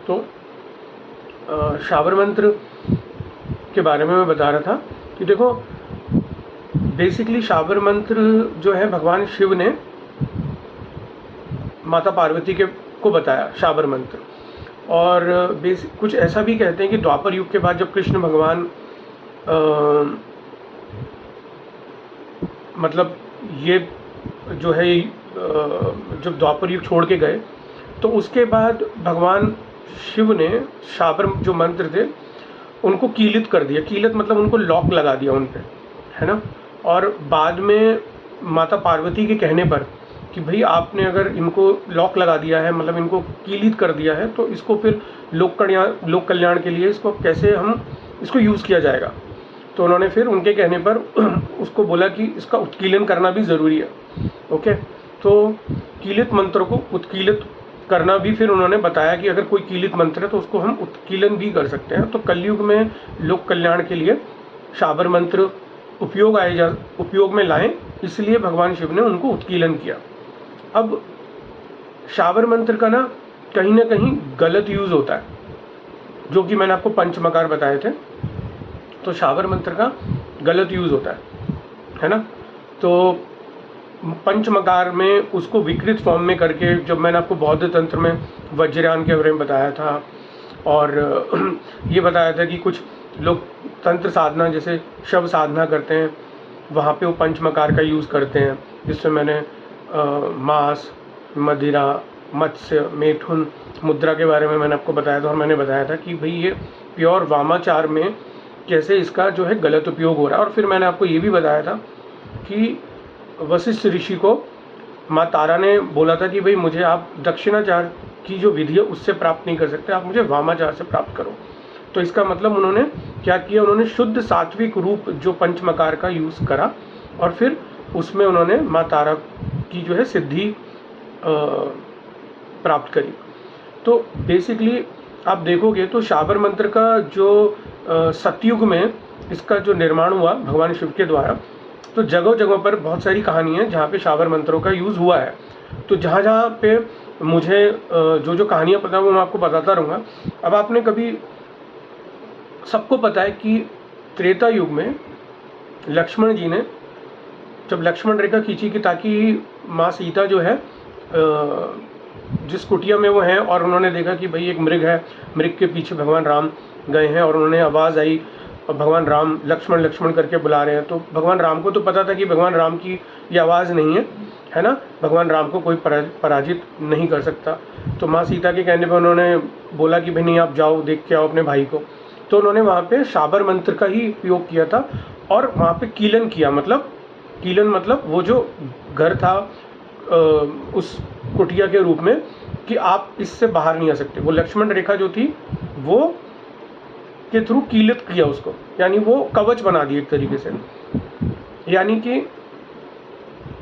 तो शाबर मंत्र के बारे में मैं बता रहा था कि देखो बेसिकली शाबर मंत्र जो है भगवान शिव ने माता पार्वती के को बताया शाबर मंत्र। और कुछ ऐसा भी कहते हैं कि द्वापर युग के बाद जब कृष्ण भगवान मतलब ये जो है जब द्वापर युग छोड़ के गए तो उसके बाद भगवान शिव ने शाबर जो मंत्र थे उनको कीलित कर दिया। कीलित मतलब उनको लॉक लगा दिया उन पे, है ना। और बाद में माता पार्वती के कहने पर कि भाई आपने अगर इनको लॉक लगा दिया है, मतलब इनको कीलित कर दिया है, तो इसको फिर लोक कल्याण के लिए इसको कैसे हम इसको यूज़ किया जाएगा। तो उन्होंने फिर उनके कहने पर उसको बोला कि इसका उत्कीलन करना भी ज़रूरी है। ओके, तो कीलित मंत्र को उत्कीलित करना भी फिर उन्होंने बताया कि अगर कोई कीलित मंत्र है तो उसको हम उत्कीलन भी कर सकते हैं। तो कलयुग में लोक कल्याण के लिए शाबर मंत्र उपयोग में लाएं, इसलिए भगवान शिव ने उनको उत्कीलन किया। अब शाबर मंत्र का ना कहीं गलत यूज़ होता है, जो कि मैंने आपको पंचमकार बताए थे। तो शाबर मंत्र का गलत यूज़ होता है ना। तो पंचमकार में उसको विकृत फॉर्म में करके, जब मैंने आपको बौद्ध तंत्र में वज्रयान के बारे में बताया था और ये बताया था कि कुछ लोग तंत्र साधना जैसे शव साधना करते हैं, वहाँ पे वो पंचमकार का यूज़ करते हैं, जिससे मैंने मांस, मदिरा, मत्स्य, मैथुन, मुद्रा के बारे में मैंने आपको बताया था। और मैंने बताया था कि भाई ये प्योर वामाचार में कैसे इसका जो है गलत उपयोग हो रहा है। और फिर मैंने आपको ये भी बताया था कि वशिष्ठ ऋषि को माँ तारा ने बोला था कि भाई मुझे आप दक्षिणाचार की जो विधि है उससे प्राप्त नहीं कर सकते, आप मुझे वामाचार से प्राप्त करो। तो इसका मतलब उन्होंने क्या किया, उन्होंने शुद्ध सात्विक रूप जो पंचमकार का यूज़ करा और फिर उसमें उन्होंने माँ तारा की जो है सिद्धि प्राप्त करी। तो बेसिकली आप देखोगे तो शाबर मंत्र का जो सतयुग में इसका जो निर्माण हुआ भगवान शिव के द्वारा, तो जगह जगह पर बहुत सारी कहानी है जहाँ पे शाबर मंत्रों का यूज़ हुआ है। तो जहाँ जहाँ पे मुझे जो जो कहानियाँ पता है वो मैं आपको बताता रहूँगा। अब आपने कभी, सबको पता है कि त्रेता युग में लक्ष्मण जी ने जब लक्ष्मण रेखा खींची कि ताकि माँ सीता जो है जिस कुटिया में वो हैं, और उन्होंने देखा कि भाई एक मृग है, मृग के पीछे भगवान राम गए हैं, और उन्होंने आवाज़ आई और भगवान राम लक्ष्मण लक्ष्मण करके बुला रहे हैं। तो भगवान राम को तो पता था कि भगवान राम की ये आवाज़ नहीं है ना, भगवान राम को कोई पराजित नहीं कर सकता। तो माँ सीता के कहने पर उन्होंने बोला कि भाई नहीं, आप जाओ देख के आओ अपने भाई को। तो उन्होंने वहाँ पे शाबर मंत्र का ही उपयोग किया था और वहाँ पे कीलन किया। कीलन मतलब वो जो घर था उस कुटिया के रूप में कि आप इससे बाहर नहीं आ सकते। वो लक्ष्मण रेखा जो थी वो के थ्रू कीलित किया उसको, यानी वो कवच बना दिया एक तरीके से। यानी कि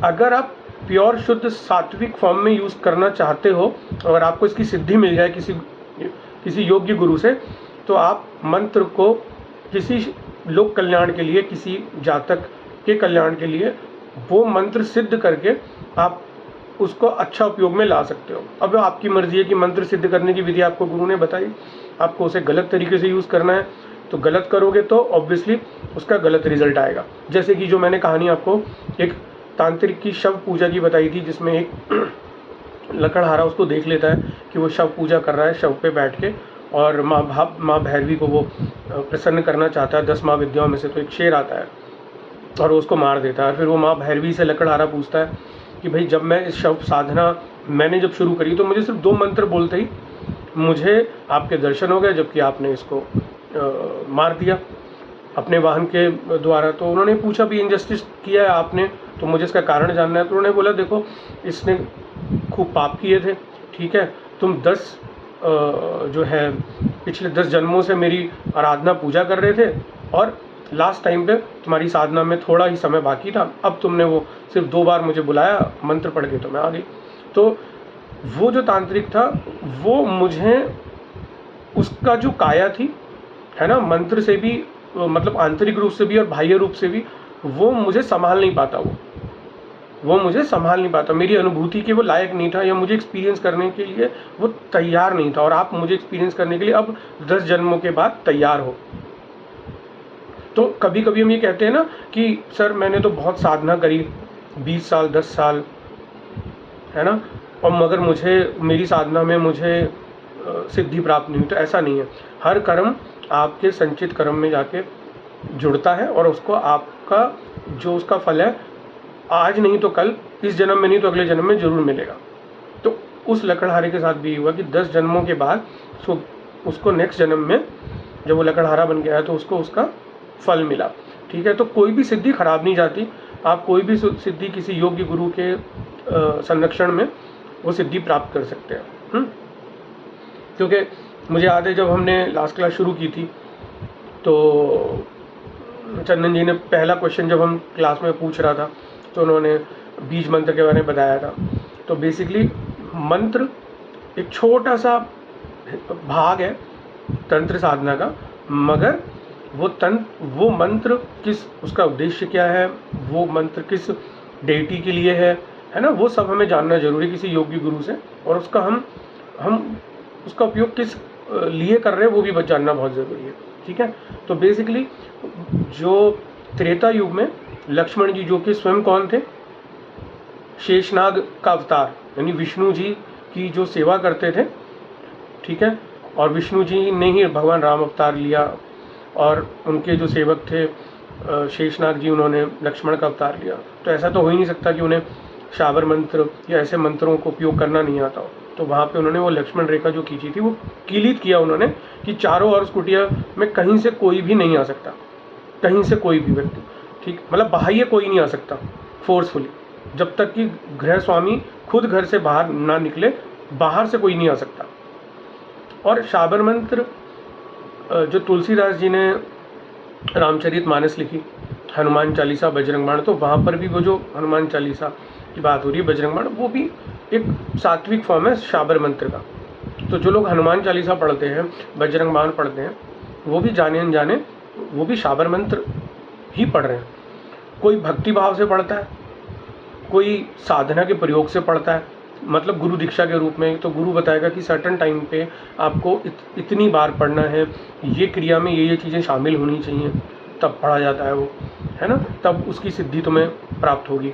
अगर आप प्योर शुद्ध सात्विक फॉर्म में यूज़ करना चाहते हो, अगर आपको इसकी सिद्धि मिल जाए किसी योग्य गुरु से, तो आप मंत्र को किसी लोक कल्याण के लिए, किसी जातक के कल्याण के लिए वो मंत्र सिद्ध करके आप उसको अच्छा उपयोग में ला सकते हो। अब आपकी मर्जी है कि मंत्र सिद्ध करने की विधि आपको गुरु ने बताई, आपको उसे गलत तरीके से यूज़ करना है तो गलत करोगे तो ऑब्वियसली उसका गलत रिजल्ट आएगा। जैसे कि जो मैंने कहानी आपको एक तांत्रिक की शव पूजा की बताई थी, जिसमें एक लकड़हारा उसको देख लेता है कि वो शव पूजा कर रहा है शव पे बैठ के, और माँ भैरवी को वो प्रसन्न करना चाहता है। 10 महाविद्याओं में से तो एक शेर आता है और उसको मार देता है। फिर वो माँ भैरवी से लकड़हारा पूछता है कि भाई जब मैं इस शव साधना मैंने जब शुरू करी तो मुझे सिर्फ 2 मंत्र बोलते ही मुझे आपके दर्शन हो गए, जबकि आपने इसको मार दिया अपने वाहन के द्वारा। तो उन्होंने पूछा भी इनजस्टिस किया है आपने, तो मुझे इसका कारण जानना है। तो उन्होंने बोला देखो इसने खूब पाप किए थे, ठीक है, तुम 10 जो है पिछले 10 जन्मों से मेरी आराधना पूजा कर रहे थे और लास्ट टाइम पे तुम्हारी साधना में थोड़ा ही समय बाकी था, अब तुमने वो सिर्फ 2 बार मुझे बुलाया मंत्र पढ़ के तो मैं आ गई। तो वो जो तांत्रिक था वो मुझे उसका जो काया थी, है ना, मंत्र से भी मतलब आंतरिक रूप से भी और बाह्य रूप से भी वो मुझे संभाल नहीं पाता। वो मुझे संभाल नहीं पाता, मेरी अनुभूति के वो लायक नहीं था, या मुझे एक्सपीरियंस करने के लिए वो तैयार नहीं था, और आप मुझे एक्सपीरियंस करने के लिए अब 10 जन्मों के बाद तैयार हो। तो कभी कभी हम ये कहते हैं ना कि सर मैंने तो बहुत साधना करी 20 साल 10 साल, है ना, और मगर मुझे मेरी साधना में मुझे सिद्धि प्राप्त नहीं हुई। तो ऐसा नहीं है, हर कर्म आपके संचित कर्म में जाके जुड़ता है, और उसको आपका जो उसका फल है आज नहीं तो कल, इस जन्म में नहीं तो अगले जन्म में जरूर मिलेगा। तो उस लकड़हारे के साथ भी हुआ कि 10 जन्मों के बाद उसको नेक्स्ट जन्म में जब वो लकड़हारा बन गया है तो उसको उसका फल मिला। ठीक है, तो कोई भी सिद्धि खराब नहीं जाती, आप कोई भी सिद्धि किसी योग्य गुरु के संरक्षण में वो सिद्धि प्राप्त कर सकते हैं। क्योंकि मुझे याद है जब हमने लास्ट क्लास शुरू की थी तो चंदन जी ने पहला क्वेश्चन जब हम क्लास में पूछ रहा था तो उन्होंने बीज मंत्र के बारे में बताया था। तो बेसिकली मंत्र एक छोटा सा भाग है तंत्र साधना का, मगर वो मंत्र किस, उसका उद्देश्य क्या है, वो मंत्र किस डेटी के लिए है ना, वो सब हमें जानना जरूरी है किसी योग्य गुरु से, और उसका हम उसका उपयोग किस लिए कर रहे हैं वो भी जानना बहुत ज़रूरी है। ठीक है, तो बेसिकली जो त्रेता युग में लक्ष्मण जी जो कि स्वयं कौन थे, शेषनाग का अवतार, यानी विष्णु जी की जो सेवा करते थे। ठीक है, और विष्णु जी ने ही भगवान राम अवतार लिया, और उनके जो सेवक थे शेषनाग जी, उन्होंने लक्ष्मण का अवतार लिया। तो ऐसा तो हो ही नहीं सकता कि उन्हें शाबर मंत्र या ऐसे मंत्रों को उपयोग करना नहीं आता हो। तो वहाँ पे उन्होंने वो लक्ष्मण रेखा जो खींची थी वो कीलित किया उन्होंने कि चारों ओर उस कुटिया में कहीं से कोई भी नहीं आ सकता, कहीं से कोई भी व्यक्ति, ठीक, मतलब बाह्य कोई नहीं आ सकता फोर्सफुली, जब तक कि गृह स्वामी खुद घर से बाहर ना निकले, बाहर से कोई नहीं आ सकता। और शाबर मंत्र जो तुलसीदास जी ने रामचरितमानस लिखी, हनुमान चालीसा, बजरंग बाण, तो वहाँ पर भी वो जो हनुमान चालीसा की बात हो रही है, बजरंग बाण, वो भी एक सात्विक फॉर्म है शाबर मंत्र का। तो जो लोग हनुमान चालीसा पढ़ते हैं, बजरंग बाण पढ़ते हैं, वो भी जाने अनजाने वो भी शाबर मंत्र ही पढ़ रहे हैं। कोई भक्ति भाव से पढ़ता है, कोई साधना के प्रयोग से पढ़ता है, मतलब गुरु दीक्षा के रूप में। तो गुरु बताएगा कि सर्टन टाइम पे आपको इतनी बार पढ़ना है, ये क्रिया में ये चीज़ें शामिल होनी चाहिए, तब पढ़ा जाता है वो, है ना, तब उसकी सिद्धि तुम्हें प्राप्त होगी।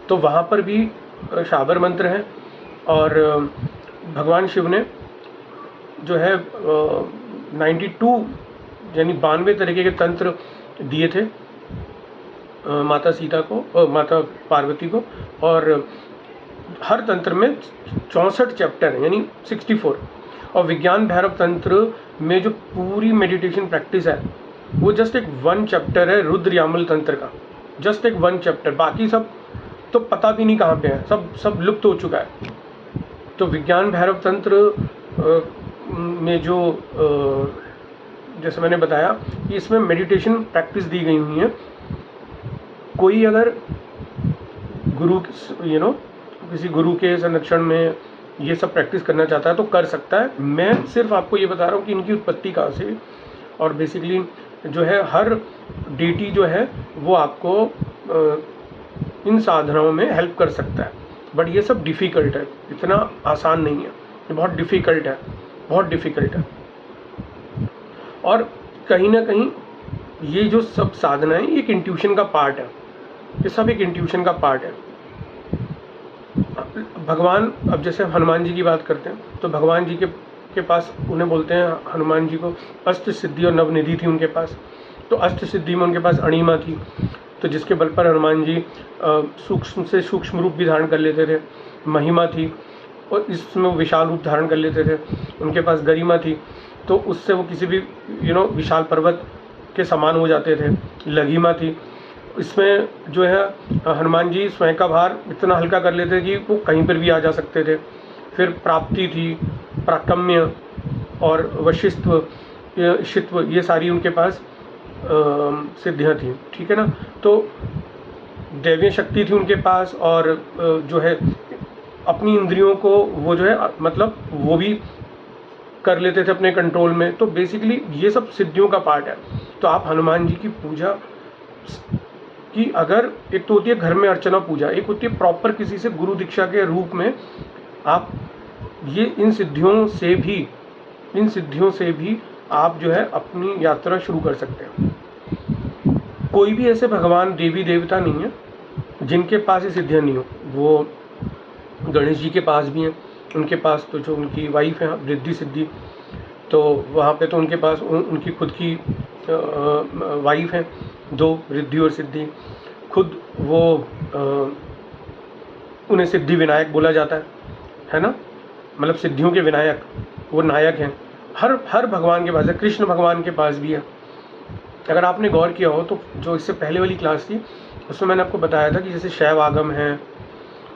तो वहाँ पर भी शाबर मंत्र है। और भगवान शिव ने जो है 92 यानी 92 तरीके के तंत्र दिए थे माता सीता को, माता पार्वती को, और हर तंत्र में 64 चैप्टर है, यानी 64। और विज्ञान भैरव तंत्र में जो पूरी मेडिटेशन प्रैक्टिस है वो जस्ट एक 1 चैप्टर है रुद्र यामल तंत्र का, जस्ट एक 1 चैप्टर, बाकी सब तो पता भी नहीं कहाँ पे है, सब लुप्त हो चुका है। तो विज्ञान भैरव तंत्र में जो जैसे मैंने बताया कि इसमें मेडिटेशन प्रैक्टिस दी गई हुई है। कोई अगर गुरु किसी गुरु के संरक्षण में ये सब प्रैक्टिस करना चाहता है तो कर सकता है। मैं सिर्फ आपको ये बता रहा हूँ कि इनकी उत्पत्ति कहाँ से, और बेसिकली जो है हर डेटी जो है वो आपको इन साधनाओं में हेल्प कर सकता है। बट ये सब डिफ़िकल्ट है, इतना आसान नहीं है, ये बहुत डिफ़िकल्ट है, बहुत डिफ़िकल्ट है। और कहीं ना कहीं ये जो सब साधना है ये एक इंट्यूशन का पार्ट है, ये सब एक इंट्यूशन का पार्ट है। भगवान, अब जैसे हनुमान जी की बात करते हैं तो भगवान जी के पास, उन्हें बोलते हैं हनुमान जी को अष्ट सिद्धि और नवनिधि थी उनके पास। तो अष्ट सिद्धि में उनके पास अणिमा थी, तो जिसके बल पर हनुमान जी सूक्ष्म से सूक्ष्म रूप भी धारण कर लेते थे। महिमा थी, और इसमें वो विशाल रूप धारण कर लेते थे। उनके पास गरिमा थी, तो उससे वो किसी भी विशाल पर्वत के समान हो जाते थे। लघिमा थी, इसमें जो है हनुमान जी स्वयं का भार इतना हल्का कर लेते कि वो कहीं पर भी आ जा सकते थे। फिर प्राप्ति थी, प्राकम्य और वशिष्ठत्व, शित्व, ये सारी उनके पास सिद्धियाँ थी। ठीक है ना, तो दैवीय शक्ति थी उनके पास, और जो है अपनी इंद्रियों को वो जो है मतलब वो भी कर लेते थे अपने कंट्रोल में। तो बेसिकली ये सब सिद्धियों का पार्ट है। तो आप हनुमान जी की पूजा कि अगर एक तो होती है घर में अर्चना पूजा, एक होती है प्रॉपर किसी से गुरु दीक्षा के रूप में आप ये इन सिद्धियों से भी आप जो है अपनी यात्रा शुरू कर सकते हैं। कोई भी ऐसे भगवान देवी देवता नहीं है जिनके पास ये सिद्धियाँ नहीं हो। वो गणेश जी के पास भी हैं, उनके पास तो जो उनकी वाइफ है रिद्धि सिद्धि, तो वहाँ पे तो उनके पास उनकी खुद की वाइफ हैं, 2 रिद्धि और सिद्धि। खुद वो उन्हें सिद्धि विनायक बोला जाता है ना, मतलब सिद्धियों के विनायक, वो नायक हैं। हर भगवान के पास है, कृष्ण भगवान के पास भी है। अगर आपने गौर किया हो तो जो इससे पहले वाली क्लास थी उसमें मैंने आपको बताया था कि जैसे शैव आगम है,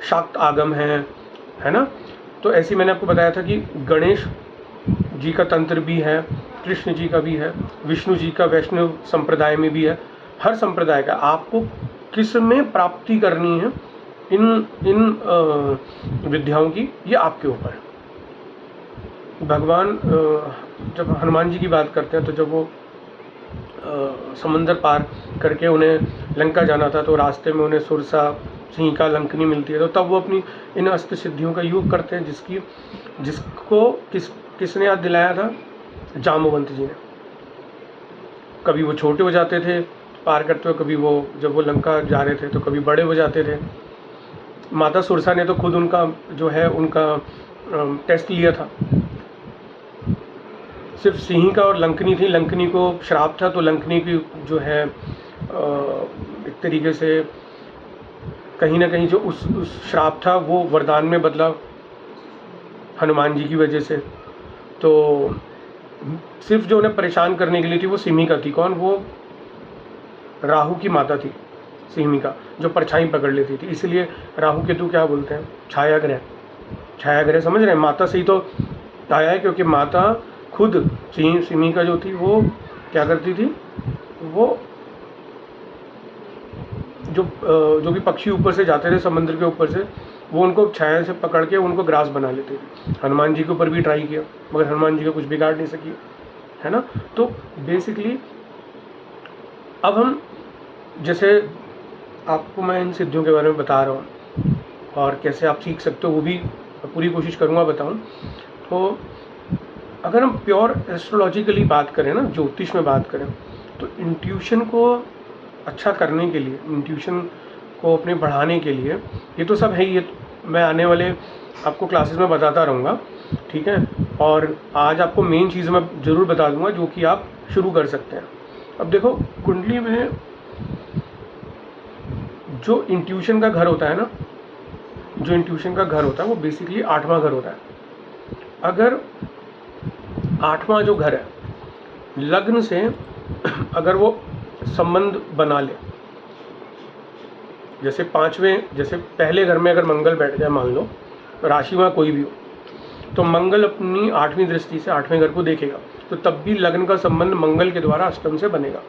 शाक्त आगम है ना, तो ऐसे मैंने आपको बताया था कि गणेश जी का तंत्र भी है, कृष्ण जी का भी है, विष्णु जी का वैष्णव संप्रदाय में भी है। हर संप्रदाय का आपको किस में प्राप्ति करनी है इन विद्याओं की, ये आपके ऊपर है। भगवान जब हनुमान जी की बात करते हैं तो जब वो समंदर पार करके उन्हें लंका जाना था तो रास्ते में उन्हें सुरसा, सिंहिका, लंकनी मिलती है, तो तब वो अपनी इन अस्त्र सिद्धियों का योग करते हैं जिसको किसने याद दिलाया था? जामवंत जी ने। कभी वो छोटे हो जाते थे पार करते हुए, कभी वो जब वो लंका जा रहे थे तो कभी बड़े हो जाते थे। माता सुरसा ने तो खुद उनका जो है उनका टेस्ट लिया था। सिर्फ सिंहिका और लंकनी थी, लंकनी को श्राप था तो लंकनी की जो है एक तरीके से कहीं ना कहीं जो उस श्राप था वो वरदान में बदला हनुमान जी की वजह से। तो सिर्फ जो उन्हें परेशान करने के लिए थी वो सिमिका थी। कौन? वो राहु की माता थी सिमिका, जो परछाई पकड़ लेती थी। इसलिए राहु केतु क्या बोलते हैं? छाया ग्रह। छाया ग्रह समझ रहे हैं? माता से ही तो आया है, क्योंकि माता खुद सिमिका जो थी वो क्या करती थी, वो जो भी पक्षी ऊपर से जाते थे समुद्र के ऊपर से, वो उनको छाया से पकड़ के उनको ग्रास बना लेते थे। हनुमान जी के ऊपर भी ट्राई किया मगर हनुमान जी का कुछ बिगाड़ नहीं सकी, है ना। तो बेसिकली अब हम जैसे आपको मैं इन सिद्धियों के बारे में बता रहा हूँ और कैसे आप सीख सकते हो वो भी पूरी कोशिश करूँगा बताऊँ। तो अगर हम प्योर एस्ट्रोलॉजिकली बात करें ना, ज्योतिष में बात करें, तो इंट्यूशन को अच्छा करने के लिए, इंट्यूशन को अपने बढ़ाने के लिए, ये तो सब है ही, ये मैं आने वाले आपको क्लासेस में बताता रहूँगा, ठीक है। और आज आपको मेन चीज़ मैं ज़रूर बता दूँगा जो कि आप शुरू कर सकते हैं। अब देखो, कुंडली में जो इंट्यूशन का घर होता है ना, जो इंट्यूशन का घर होता है वो बेसिकली 8वां घर होता है। अगर 8वां जो घर है, लग्न से अगर वो संबंध बना ले, जैसे 5वें, जैसे पहले घर में अगर मंगल बैठ जाए, मान लो राशि में कोई भी हो, तो मंगल अपनी 8वीं दृष्टि से 8वें घर को देखेगा, तो तब भी लग्न का संबंध मंगल के द्वारा अष्टम से बनेगा,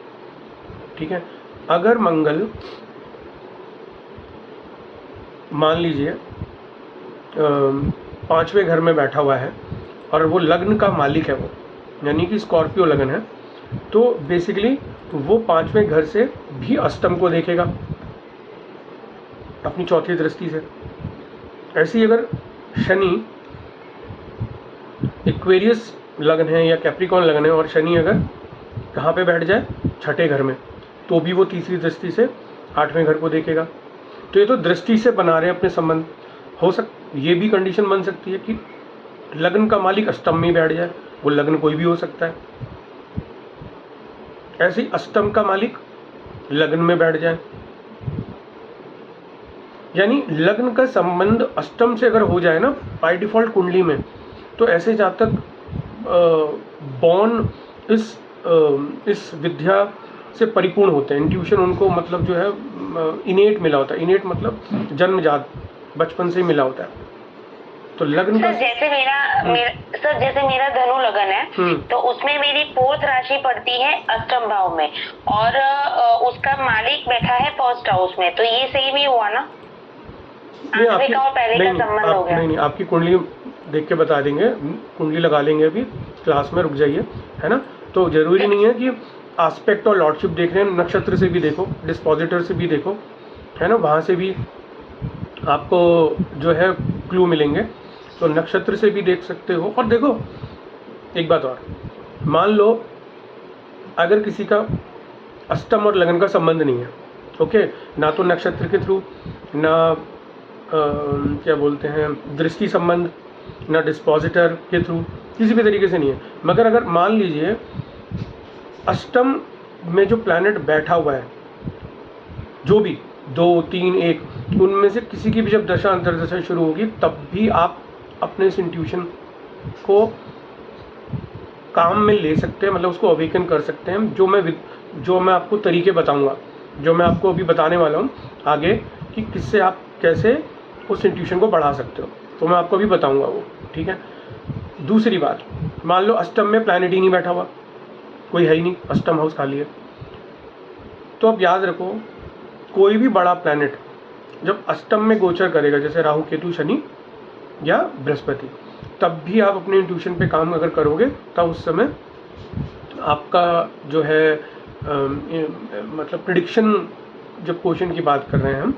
ठीक है। अगर मंगल मान लीजिए 5वें घर में बैठा हुआ है और वो लग्न का मालिक है, वो यानी कि स्कॉर्पियो लग्न है, तो बेसिकली वो 5वें घर से भी अष्टम को देखेगा अपनी 4थी दृष्टि से। ऐसे ही अगर शनि एक्वेरियस लग्न है या कैप्रिकॉन लग्न है और शनि अगर कहाँ पे बैठ जाए, 6ठे घर में, तो भी वो 3री दृष्टि से 8वें घर को देखेगा। तो ये तो दृष्टि से बना रहे हैं अपने संबंध। ये भी कंडीशन बन सकती है कि लग्न का मालिक अष्टम में बैठ जाए, वो लग्न कोई भी हो सकता है। ऐसे ही अष्टम का मालिक लग्न में बैठ जाए, यानी लग्न का संबंध अष्टम से अगर हो जाए ना बाय डिफॉल्ट कुंडली में, तो ऐसे जातक बॉर्न इस विद्या से परिपूर्ण होते हैं। इंट्यूशन उनको मतलब जो है इनेट मिला होता है। इनेट मतलब जन्मजात, बचपन से ही मिला होता है। तो लग्न सर जैसे मेरा धनु लगन है, तो उसमें मेरी 4th राशि पड़ती है अष्टम भाव में और उसका मालिक बैठा है 1st हाउस में, तो ये सेम ही हुआ ना? पहले का संबंध हो गया। नहीं, आपकी कुंडली देख के बता देंगे, कुंडली लगा लेंगे अभी क्लास में, रुक जाइए, है ना। तो जरूरी नहीं है कि आस्पेक्ट और लॉर्डशिप देख रहे हैं, नक्षत्र से भी देखो, डिस्पोजिटर से भी देखो, है ना, वहाँ से भी आपको जो है क्लू मिलेंगे। तो नक्षत्र से भी देख सकते हो। और देखो एक बात और, मान लो अगर किसी का अष्टम और लगन का संबंध नहीं है, ओके, ना तो नक्षत्र के थ्रू, ना क्या बोलते हैं दृष्टि संबंध, ना डिस्पोजिटर के थ्रू, किसी भी तरीके से नहीं है, मगर अगर मान लीजिए अष्टम में जो प्लैनेट बैठा हुआ है, जो भी 2, 3, 1, उनमें से किसी की भी जब दशा अंतर्दशा शुरू होगी, तब भी आप अपने इस इंट्यूशन को काम में ले सकते हैं, मतलब उसको अवेकन कर सकते हैं। जो मैं आपको तरीके बताऊंगा, जो मैं आपको अभी बताने वाला हूँ आगे, कि किससे आप कैसे उस इंट्यूशन को बढ़ा सकते हो, तो मैं आपको अभी बताऊंगा वो, ठीक है। दूसरी बात, मान लो अष्टम में प्लैनेट ही नहीं बैठा हुआ, कोई है ही नहीं, अष्टम हाउस खाली है, तो अब याद रखो कोई भी बड़ा प्लैनेट जब अष्टम में गोचर करेगा, जैसे राहु, केतु, शनि या बृहस्पति, तब भी आप अपने इंट्यूशन पे काम अगर करोगे, तब उस समय आपका जो है मतलब प्रिडिक्शन, जब क्वेश्चन की बात कर रहे हैं हम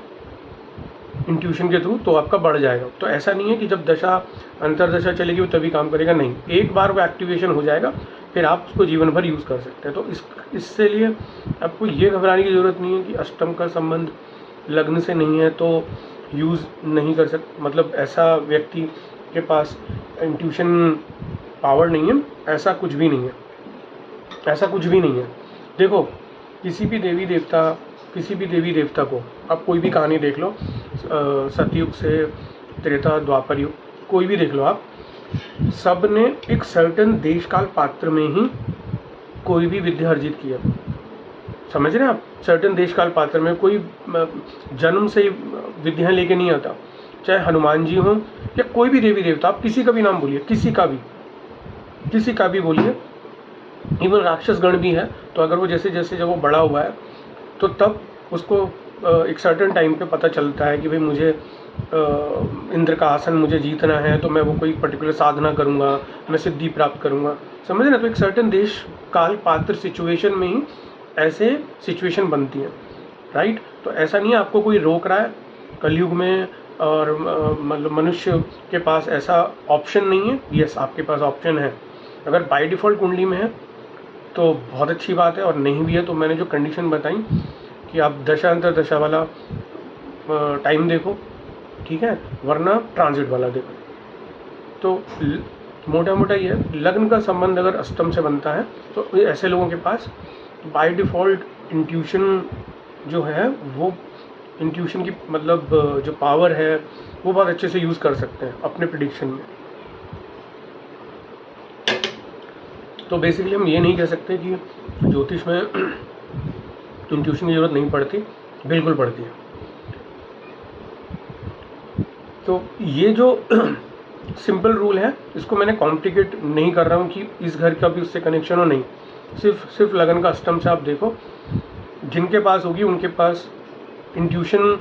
इंट्यूशन के थ्रू, तो आपका बढ़ जाएगा। तो ऐसा नहीं है कि जब दशा अंतरदशा चलेगी वो तभी काम करेगा, नहीं, एक बार वो एक्टिवेशन हो जाएगा, फिर आप उसको जीवन भर यूज़ कर सकते हैं। तो इससे लिए आपको ये घबराने की ज़रूरत नहीं है कि अष्टम का संबंध लग्न से नहीं है तो यूज़ नहीं कर सकते, मतलब ऐसा व्यक्ति के पास इंट्यूशन पावर नहीं है, ऐसा कुछ भी नहीं है, ऐसा कुछ भी नहीं है। देखो किसी भी देवी देवता को आप कोई भी कहानी देख लो, सतयुग से त्रेता द्वापर युग, कोई भी देख लो आप, सब ने एक सर्टेन देश काल पात्र में ही कोई भी विद्या अर्जित की है, समझ रहे हैं आप। सर्टेन देश काल पात्र में कोई जन्म से विद्या लेके नहीं आता, चाहे हनुमान जी हों या कोई भी देवी देवता, आप किसी का भी नाम बोलिए, किसी का भी बोलिए, इवन राक्षस गण भी है, तो अगर वो जैसे जैसे जब वो बड़ा हुआ है, तो तब उसको एक सर्टेन टाइम पे पता चलता है कि भाई मुझे इंद्र का आसन मुझे जीतना है, तो मैं वो कोई पर्टिकुलर साधना करूँगा, मैं सिद्धि प्राप्त करूँगा, समझ रहे ना। तो एक सर्टेन देश काल पात्र सिचुएशन में ही ऐसे सिचुएशन बनती है, राइट। तो ऐसा नहीं है आपको कोई रोक रहा है कलयुग में, और मतलब मनुष्य के पास ऐसा ऑप्शन नहीं है। यस, आपके पास ऑप्शन है, अगर बाय डिफ़ॉल्ट कुंडली में है तो बहुत अच्छी बात है, और नहीं भी है तो मैंने जो कंडीशन बताई कि आप दशा अंतर दशा वाला टाइम देखो, ठीक है, वरना ट्रांजिट वाला देखो। तो मोटा मोटा ये लग्न का संबंध अगर अष्टम से बनता है तो ऐसे लोगों के पास बाय डिफ़ॉल्ट इंट्यूशन जो है, वो इंट्यूशन की मतलब जो पावर है वो बहुत अच्छे से यूज़ कर सकते हैं अपने प्रिडिक्शन में। तो बेसिकली हम ये नहीं कह सकते कि ज्योतिष में इंट्यूशन की ज़रूरत नहीं पड़ती, बिल्कुल पड़ती है। तो ये जो सिंपल रूल है, इसको मैंने कॉम्प्लिकेट नहीं कर रहा हूँ कि इस घर का भी उससे कनेक्शन हो, नहीं, सिर्फ लगन का अष्टम से आप देखो, जिनके पास होगी उनके पास इंट्यूशन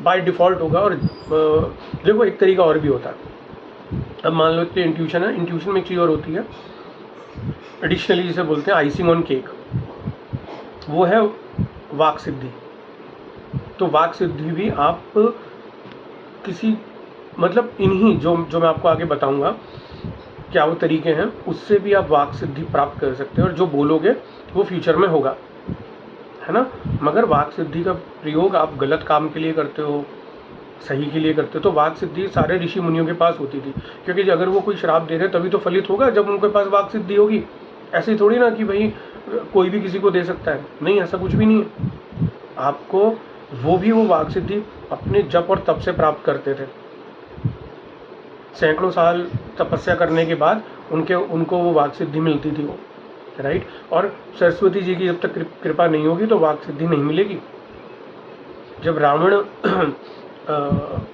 बाय डिफ़ॉल्ट होगा। और देखो एक तरीका और भी होता है, अब मान लो कि इंट्यूशन है, इंट्यूशन में एक चीज़ और होती है एडिशनली, जिसे बोलते हैं आइसिंग ऑन केक, वो है वाक सिद्धि। तो वाक सिद्धि भी आप किसी मतलब इन्हीं जो मैं आपको आगे बताऊंगा क्या वो तरीके हैं, उससे भी आप वाक सिद्धि प्राप्त कर सकते हैं, और जो बोलोगे वो फ्यूचर में होगा, है ना। मगर वाक सिद्धि का प्रयोग आप गलत काम के लिए करते हो, सही के लिए करते हो, तो वाक सिद्धि सारे ऋषि मुनियों के पास होती थी, क्योंकि अगर वो कोई श्राप दे रहे तभी तो फलित होगा जब उनके पास वाक सिद्धि होगी। ऐसे ही थोड़ी ना कि भाई कोई भी किसी को दे सकता है, नहीं, ऐसा कुछ भी नहीं है। आपको वो वाक सिद्धि अपने जप और तप से प्राप्त करते थे, सैकड़ों साल तपस्या करने के बाद उनको वो वाक सिद्धि मिलती थी, वो, राइट। और सरस्वती जी की जब तक कृपा नहीं होगी तो वाक सिद्धि नहीं मिलेगी। जब रावण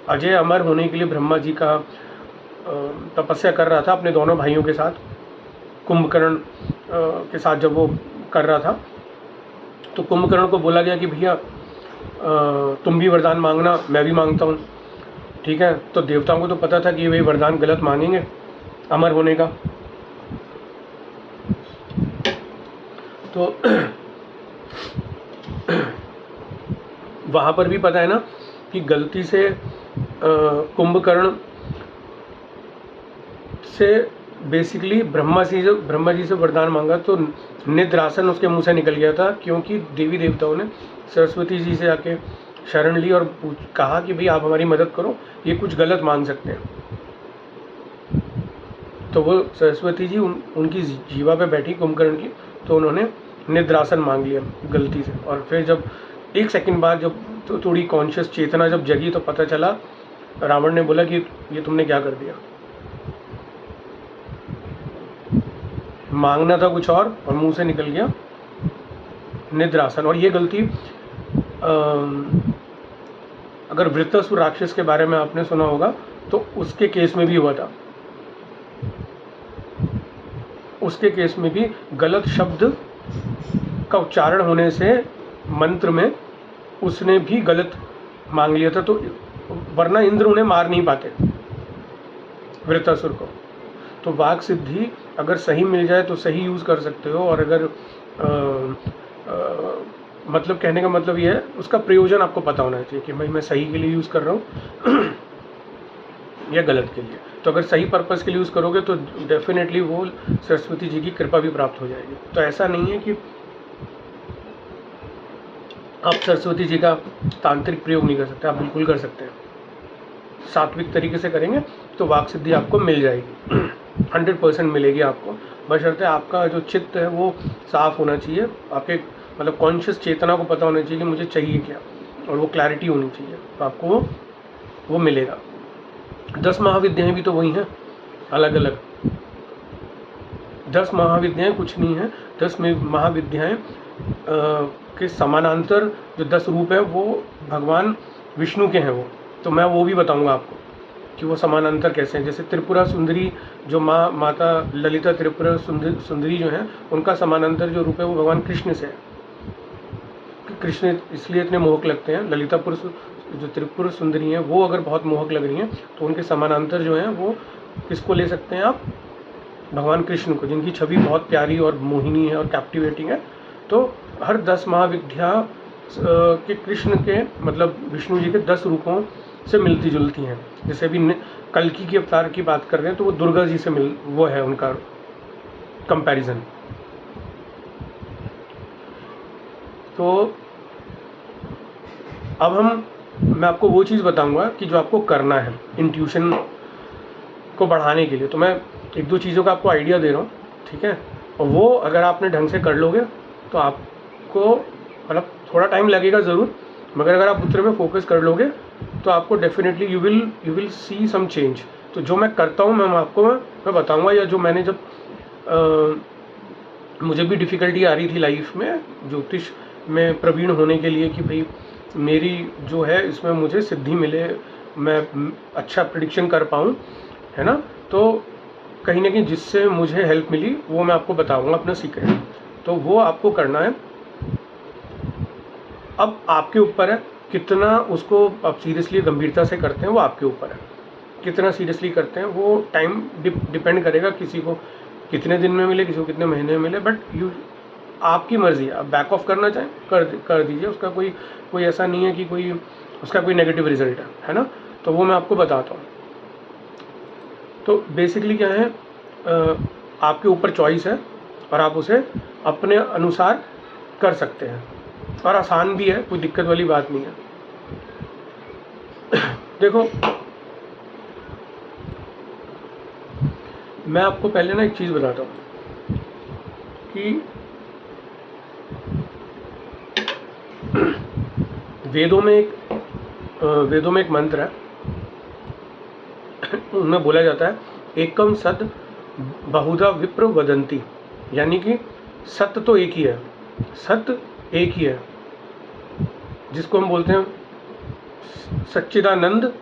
अजय अमर होने के लिए ब्रह्मा जी का तपस्या कर रहा था अपने दोनों भाइयों के साथ, कुंभकर्ण के साथ जब वो कर रहा था, तो कुंभकर्ण को बोला गया कि भैया तुम भी वरदान मांगना, मैं भी मांगता हूँ, ठीक है। तो देवताओं को तो पता था कि वे वरदान गलत मांगेंगे अमर होने का, तो वहाँ पर भी पता है ना कि गलती से कुंभकर्ण से बेसिकली ब्रह्मा जी से वरदान मांगा तो निद्रासन उसके मुंह से निकल गया था, क्योंकि देवी देवताओं ने सरस्वती जी से आके शरण ली और कहा कि भाई आप हमारी मदद करो, ये कुछ गलत मान सकते हैं। तो वो सरस्वती जी उनकी जीवा पे बैठी कुंभकर्ण की, तो उन्होंने निद्रासन मांग लिया गलती से। और फिर जब 1 सेकंड बाद जब तो थोड़ी कॉन्शियस चेतना जब जगी तो पता चला, रावण ने बोला कि ये तुमने क्या कर दिया, मांगना था कुछ और मुंह से निकल गया निद्रासन। और ये गलती अगर वृत्रासुर राक्षस के बारे में आपने सुना होगा तो उसके केस में भी हुआ था। उसके केस में भी गलत शब्द का उच्चारण होने से मंत्र में उसने भी गलत मांग लिया था, तो वरना इंद्र उन्हें मार नहीं पाते वृत्रासुर को। तो वाक सिद्धि अगर सही मिल जाए तो सही यूज़ कर सकते हो, और अगर मतलब कहने का मतलब ये है उसका प्रयोजन आपको पता होना चाहिए कि भाई मैं सही के लिए यूज़ कर रहा हूँ या गलत के लिए। तो अगर सही पर्पज़ के लिए यूज़ करोगे तो डेफिनेटली वो सरस्वती जी की कृपा भी प्राप्त हो जाएगी। तो ऐसा नहीं है कि आप सरस्वती जी का तांत्रिक प्रयोग नहीं कर सकते, आप बिल्कुल कर सकते हैं। सात्विक तरीके से करेंगे तो वाक सिद्धि आपको मिल जाएगी, 100% मिलेगी आपको। बशर्ते आपका जो चित्त है वो साफ होना चाहिए, आपके मतलब कॉन्शियस चेतना को पता होना चाहिए कि मुझे चाहिए क्या, और वो क्लैरिटी होनी चाहिए, तो आपको वो मिलेगा। 10 महाविद्याएँ भी तो वही हैं, अलग अलग। 10 महाविद्याएँ कुछ नहीं है, 10 महाविद्याएँ के समानांतर जो 10 रूप है वो भगवान विष्णु के हैं वो। तो मैं वो भी बताऊंगा आपको कि वो समानांतर कैसे हैं। जैसे त्रिपुरा सुंदरी जो माता ललिता त्रिपुरा सुंदरी जो हैं, उनका समानांतर जो रूप है वो भगवान कृष्ण से है। कृष्ण इसलिए इतने मोहक लगते हैं। ललितापुर जो त्रिपुरा सुंदरी हैं वो अगर बहुत मोहक लग रही हैं तो उनके समानांतर जो हैं वो किसको ले सकते हैं आप, भगवान कृष्ण को, जिनकी छवि बहुत प्यारी और मोहिनी है और कैप्टिवेटिंग है। तो हर 10 महाविद्या के कृष्ण के मतलब विष्णु जी के 10 रूपों से मिलती जुलती हैं। जैसे अभी कल्कि के अवतार की बात कर रहे हैं तो वो दुर्गा जी से वो है उनका कंपैरिजन। तो अब मैं आपको वो चीज़ बताऊंगा कि जो आपको करना है इंट्यूशन को बढ़ाने के लिए। तो मैं 1-2 चीज़ों का आपको आइडिया दे रहा हूँ, ठीक है। और वो अगर आपने ढंग से कर लोगे तो आपको मतलब थोड़ा टाइम लगेगा ज़रूर, मगर अगर आप उतने में फोकस कर लोगे तो आपको definitely you will see some change. तो जो मैं करता हूँ मैं बताऊँगा, या जो मैंने जब मुझे भी डिफ़िकल्टी आ रही थी लाइफ में ज्योतिष में प्रवीण होने के लिए कि भाई मेरी जो है इसमें मुझे सिद्धि मिले, मैं अच्छा प्रेडिक्शन कर पाऊँ, है ना। तो कहीं ना कहीं जिससे मुझे हेल्प मिली वो मैं आपको बताऊंगा अपना सीक्रेट। तो वो आपको करना है। अब आपके ऊपर है कितना उसको आप सीरियसली गंभीरता से करते हैं, वो आपके ऊपर है। कितना सीरियसली करते हैं वो टाइम डिपेंड करेगा, किसी को कितने दिन में मिले, किसी को कितने महीने में मिले, बट आपकी मर्ज़ी है। आप बैक ऑफ करना चाहें कर दीजिए, उसका कोई ऐसा नहीं है कि कोई उसका कोई नेगेटिव रिजल्ट है ना। तो वो मैं आपको बताता हूँ। तो बेसिकली क्या है, आपके ऊपर चॉइस है और आप उसे अपने अनुसार कर सकते हैं, और आसान भी है, कोई दिक्कत वाली बात नहीं है। देखो मैं आपको पहले ना एक चीज़ बताता हूँ कि वेदों में एक मंत्र है, उनमें बोला जाता है एकम सत बहुधा विप्र वदंती, यानी कि सत्य तो एक ही है, सत्य एक ही है, जिसको हम बोलते हैं सच्चिदानंद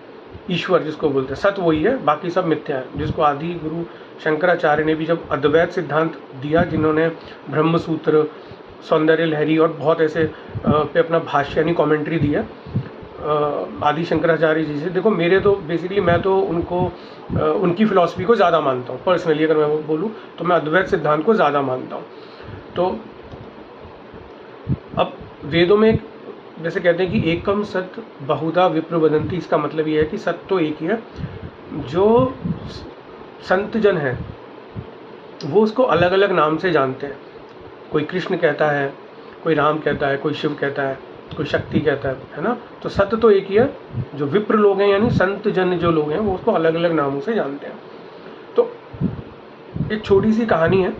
ईश्वर, जिसको बोलते हैं सत्य वही है, बाकी सब मिथ्या है। जिसको आदि गुरु शंकराचार्य ने भी जब अद्वैत सिद्धांत दिया, जिन्होंने ब्रह्मसूत्र, सौंदर्य लहरी और बहुत ऐसे पे अपना भाष्य यानी कमेंट्री दी है आदि शंकराचार्य जी से। देखो मेरे तो बेसिकली मैं तो उनकी फ़िलॉसफी को ज़्यादा मानता हूँ पर्सनली। अगर मैं बोलूँ तो मैं अद्वैत सिद्धांत को ज़्यादा मानता हूँ। तो अब वेदों में जैसे कहते हैं कि एकम सत बहुधा विप्र वदंती, इसका मतलब ये है कि सत्य तो एक ही है, जो संत जन है वो उसको अलग अलग नाम से जानते हैं। कोई कृष्ण कहता है, कोई राम कहता है, कोई शिव कहता है, कोई शक्ति कहता है ना। तो सत्य तो एक ही है, जो विप्र लोग हैं यानी संत जन जो लोग हैं वो उसको अलग अलग नामों से जानते हैं। तो एक छोटी सी कहानी है,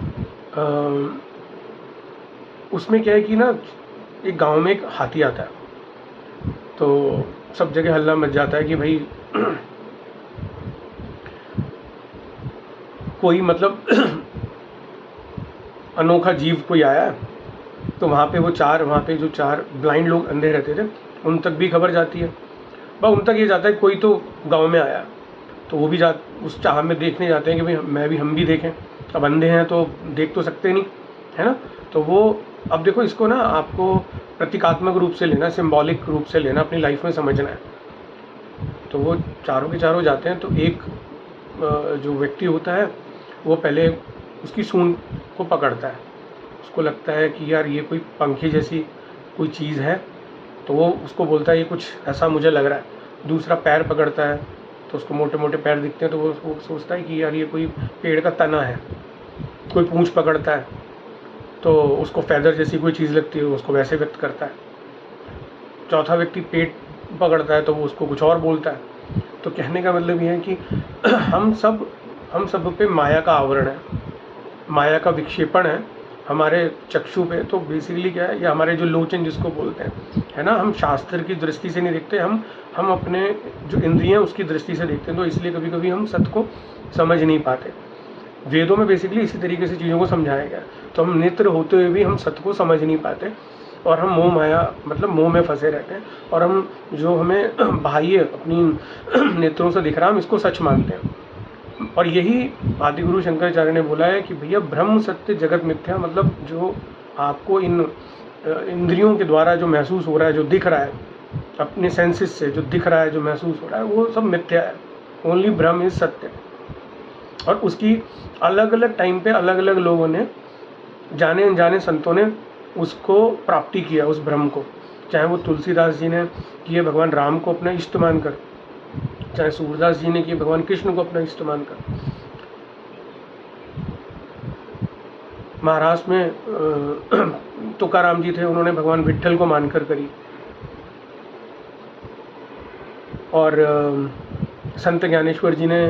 उसमें क्या है कि ना एक गांव में एक हाथी आता है, तो सब जगह हल्ला मच जाता है कि भाई कोई मतलब अनोखा जीव कोई आया है। तो वहाँ पे जो चार ब्लाइंड लोग अंधे रहते थे उन तक भी खबर जाती है, बस उन तक ये जाता है कोई तो गांव में आया। तो वो भी उस चाह में देखने जाते हैं कि भाई हम भी देखें। अब अंधे हैं तो देख तो सकते नहीं, है ना। तो वो अब देखो इसको ना आपको प्रतीकात्मक रूप से लेना, सिंबॉलिक रूप से लेना, अपनी लाइफ में समझना है। तो वो चारों के चारों जाते हैं। तो एक जो व्यक्ति होता है वो पहले उसकी सूंड को पकड़ता है, उसको लगता है कि यार ये कोई पंखी जैसी कोई चीज़ है, तो वो उसको बोलता है ये कुछ ऐसा मुझे लग रहा है। दूसरा पैर पकड़ता है तो उसको मोटे मोटे पैर दिखते हैं, तो वो सोचता है कि यार ये कोई पेड़ का तना है। कोई पूंछ पकड़ता है तो उसको फैदर जैसी कोई चीज़ लगती है, उसको वैसे व्यक्त करता है। चौथा व्यक्ति पेट पकड़ता है तो वो उसको कुछ और बोलता है। तो कहने का मतलब ये है कि हम सब पे माया का आवरण है, माया का विक्षेपण है हमारे चक्षु पे। तो बेसिकली क्या है, ये हमारे जो लोचन जिसको बोलते हैं, है ना, हम शास्त्र की दृष्टि से नहीं देखते, हम अपने जो इंद्रियां उसकी दृष्टि से देखते हैं। तो इसलिए कभी कभी हम सत्य को समझ नहीं पाते। वेदों में बेसिकली इसी तरीके से चीज़ों को समझाया गया। तो हम नेत्र होते हुए भी हम सत्य को समझ नहीं पाते और हम मोह माया मतलब मोह में फंसे रहते हैं, और हम जो हमें बाह्य अपनी नेत्रों से दिख रहा है हम इसको सच मानते हैं। और यही आदिगुरु शंकराचार्य ने बोला है कि भैया ब्रह्म सत्य जगत मिथ्या, मतलब जो आपको इन इंद्रियों के द्वारा जो महसूस हो रहा है, जो दिख रहा है, अपने सेंसेस से जो दिख रहा है, जो महसूस हो रहा है, वो सब मिथ्या है। ओनली ब्रह्म इज सत्य। और उसकी अलग अलग टाइम पे अलग अलग लोगों ने, जाने अनजाने संतों ने उसको प्राप्ति किया, उस ब्रह्म को। चाहे वो तुलसीदास जी ने किए भगवान राम को अपना इष्ट मानकर, चाहे सूरदास जी ने किए भगवान कृष्ण को अपना इष्ट मानकर। महाराष्ट्र में तुकाराम जी थे, उन्होंने भगवान विट्ठल को मानकर करी। और संत ज्ञानेश्वर जी ने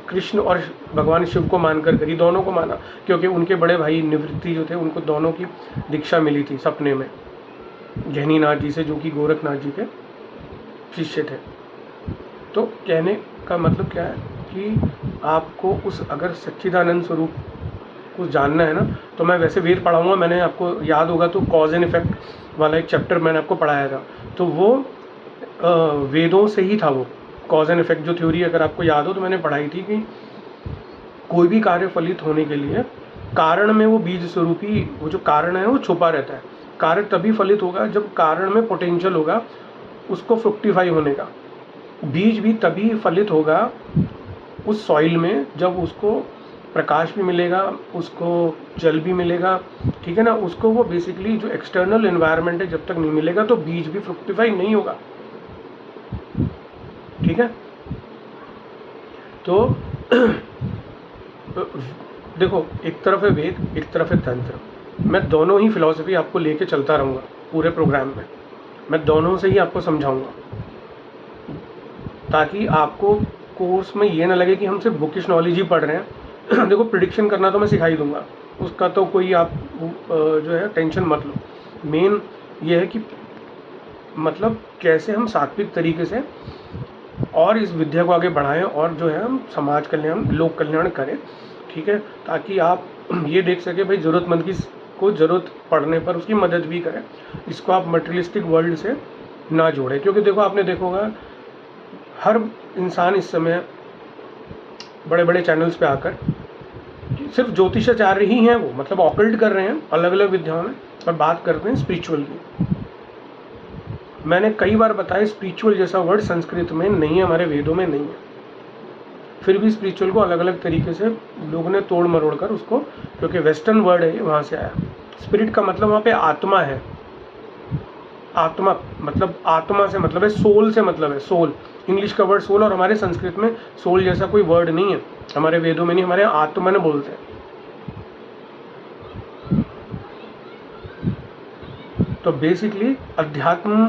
कृष्ण और भगवान शिव को मानकर करी, दोनों को माना, क्योंकि उनके बड़े भाई निवृत्ति जो थे उनको दोनों की दीक्षा मिली थी सपने में गहनीनाथ जी से, जो कि गोरखनाथ जी के शिष्य थे। तो कहने का मतलब क्या है कि आपको उस अगर सच्चिदानंद स्वरूप को जानना है ना, तो मैं वैसे वेद पढ़ाऊँगा, मैंने आपको याद होगा तो कॉज एंड इफेक्ट वाला एक चैप्टर मैंने आपको पढ़ाया था, तो वो वेदों से ही था। वो कॉज एंड इफेक्ट जो थ्योरी अगर आपको याद हो तो मैंने पढ़ाई थी कि कोई भी कार्य फलित होने के लिए कारण में वो बीज स्वरूपी वो जो कारण है वो छुपा रहता है। कार्य तभी फलित होगा जब कारण में पोटेंशियल होगा उसको फ्रुक्टिफाई होने का। बीज भी तभी फलित होगा उस सॉइल में जब उसको प्रकाश भी मिलेगा, उसको जल भी मिलेगा, ठीक है ना। उसको वो बेसिकली जो एक्सटर्नल एनवायरनमेंट है जब तक नहीं मिलेगा तो बीज भी फ्रुक्टिफाई नहीं होगा, ठीक है। तो देखो, एक तरफ है वेद, एक तरफ है तंत्र। मैं दोनों ही फिलॉसफी आपको लेके चलता रहूँगा पूरे प्रोग्राम में, मैं दोनों से ही आपको समझाऊंगा, ताकि आपको कोर्स में ये ना लगे कि हम सिर्फ बुकिश नॉलेज ही पढ़ रहे हैं। देखो, प्रिडिक्शन करना तो मैं सिखा ही दूंगा, उसका तो कोई आप जो है टेंशन मत लो। मेन ये है कि मतलब कैसे हम सात्विक तरीके से और इस विद्या को आगे बढ़ाएं और जो है हम समाज कल्याण, लोक कल्याण करें, ठीक है। ताकि आप ये देख सके भाई ज़रूरतमंद की को ज़रूरत पड़ने पर उसकी मदद भी करें। इसको आप मटेरियलिस्टिक वर्ल्ड से ना जोड़ें, क्योंकि देखो आपने देखा होगा हर इंसान इस समय बड़े बड़े चैनल्स पे आकर सिर्फ ज्योतिषाचार्य ही हैं, वो मतलब ऑकल्ट कर रहे हैं अलग अलग विद्याओं में, और बात करते हैं स्पिरिचुअल की। मैंने कई बार बताया स्पिरिचुअल जैसा वर्ड संस्कृत में नहीं है, हमारे वेदों में नहीं है। फिर भी स्पिरिचुअल को अलग अलग तरीके से लोगों ने तोड़ मरोड़ कर उसको, क्योंकि वेस्टर्न वर्ड है वहाँ से आया। स्पिरिट का मतलब वहाँ पे आत्मा है, आत्मा मतलब आत्मा से मतलब है, सोल से मतलब है, सोल, इंग्लिश का वर्ड सोल, और हमारे संस्कृत में सोल जैसा कोई वर्ड नहीं है, हमारे वेदों में नहीं, हमारे यहाँ आत्मन बोलते हैं। तो बेसिकली अध्यात्म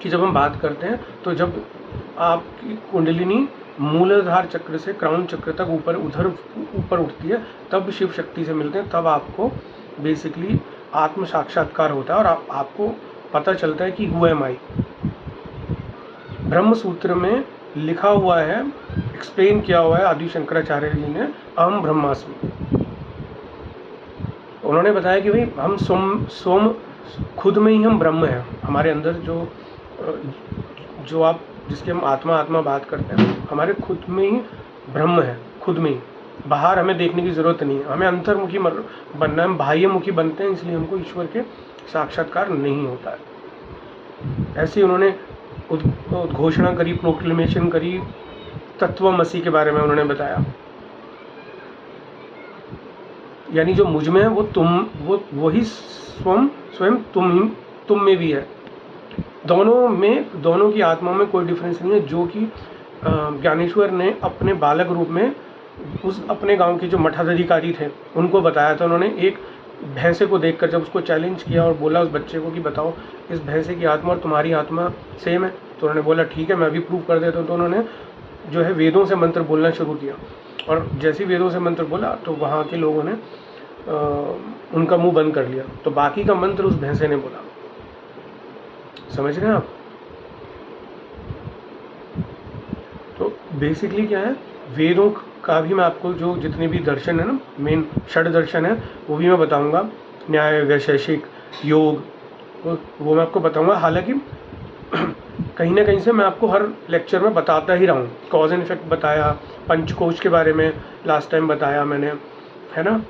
की जब हम बात करते हैं तो जब आपकी कुंडलिनी मूलाधार चक्र से क्राउन चक्र तक ऊपर उठती है, तब शिव शक्ति से मिलते हैं, तब आपको बेसिकली आत्म साक्षात्कार होता है और आपको पता चलता है कि हु एम आई। ब्रह्म सूत्र में लिखा हुआ है, एक्सप्लेन किया हुआ है आदि शंकराचार्य जी ने, अहम ब्रह्मास्मि। उन्होंने बताया कि भाई हम स्वम खुद में ही हम ब्रह्म हैं, हमारे अंदर जो आप जिसके हम आत्मा बात करते हैं, हमारे खुद में ही ब्रह्म है, खुद में ही, बाहर हमें देखने की ज़रूरत नहीं है, हमें अंतर्मुखी बनना है, हम बाह्यमुखी बनते हैं, इसलिए हमको ईश्वर के साक्षात्कार नहीं होता है। ऐसे उन्होंने उद्घोषणा करी, प्रोक्लेमेशन करी, तत्वमसी के बारे में उन्होंने बताया, यानी जो मुझ में है वो वही स्वयं तुम में भी है। दोनों की आत्मा में कोई डिफरेंस नहीं है, जो कि ज्ञानेश्वर ने अपने बालक रूप में उस अपने गांव के जो मठाधिकारी थे उनको बताया था। उन्होंने एक भैंसे को देखकर जब उसको चैलेंज किया और बोला उस बच्चे को कि बताओ इस भैंसे की आत्मा और तुम्हारी आत्मा सेम है, तो उन्होंने बोला ठीक है मैं अभी प्रूव कर देता हूँ। तो उन्होंने जो है वेदों से मंत्र बोलना शुरू किया, और जैसे ही वेदों से मंत्र बोला तो वहाँ के लोगों ने उनका मुंह बंद कर लिया, तो बाकी का मंत्र उस भैंसे ने बोला। समझ रहे हैं आप? तो बेसिकली क्या है, वेदों का भी मैं आपको जो जितने भी दर्शन है ना, मेन षड दर्शन है, वो भी मैं बताऊंगा, न्याय, वैशेषिक, योग, वो मैं आपको बताऊंगा। हालांकि कहीं ना कहीं से मैं आपको हर लेक्चर में बताता ही रहा हूँ। कॉज एंड इफेक्ट बताया, पंचकोश के बारे में लास्ट टाइम बताया मैंने, है ना,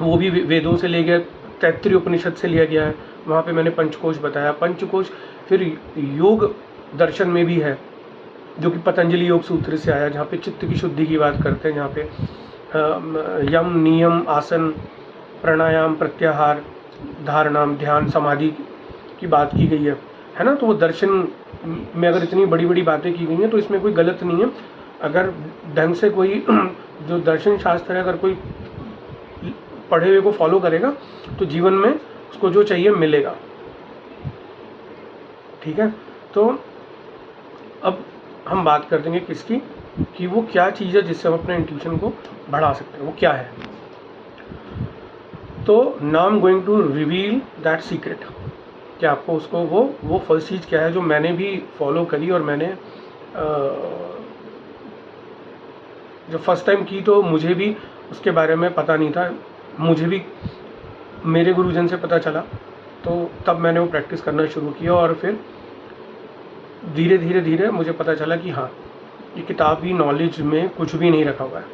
वो भी वेदों से ले गया, तैत्तिरीय उपनिषद से लिया गया है, वहाँ पे मैंने पंचकोश बताया। पंचकोश फिर योग दर्शन में भी है, जो कि पतंजलि योग सूत्र से आया, जहाँ पे चित्त की शुद्धि की बात करते हैं, जहाँ पे यम, नियम, आसन, प्राणायाम, प्रत्याहार, धारणाम, ध्यान, समाधि की बात की गई है ना। तो वो दर्शन में अगर इतनी बड़ी बड़ी बातें की गई हैं तो इसमें कोई गलत नहीं है। अगर ढंग से कोई जो दर्शन शास्त्र है अगर कोई पढ़े हुए को फॉलो करेगा तो जीवन में उसको जो चाहिए मिलेगा। ठीक है, तो अब हम बात कर देंगे किसकी, कि वो क्या चीज़ है जिससे हम अपने इंट्यूशन को बढ़ा सकते हैं, वो क्या है। तो now I am going to reveal that secret, कि आपको उसको वो फर्स्ट चीज़ क्या है जो मैंने भी फॉलो करी, और मैंने जब फर्स्ट टाइम की तो मुझे भी उसके बारे में पता नहीं था, मुझे भी मेरे गुरुजन से पता चला, तो तब मैंने वो प्रैक्टिस करना शुरू किया, और फिर धीरे धीरे मुझे पता चला कि हाँ, ये किताबी नॉलेज में कुछ भी नहीं रखा हुआ है।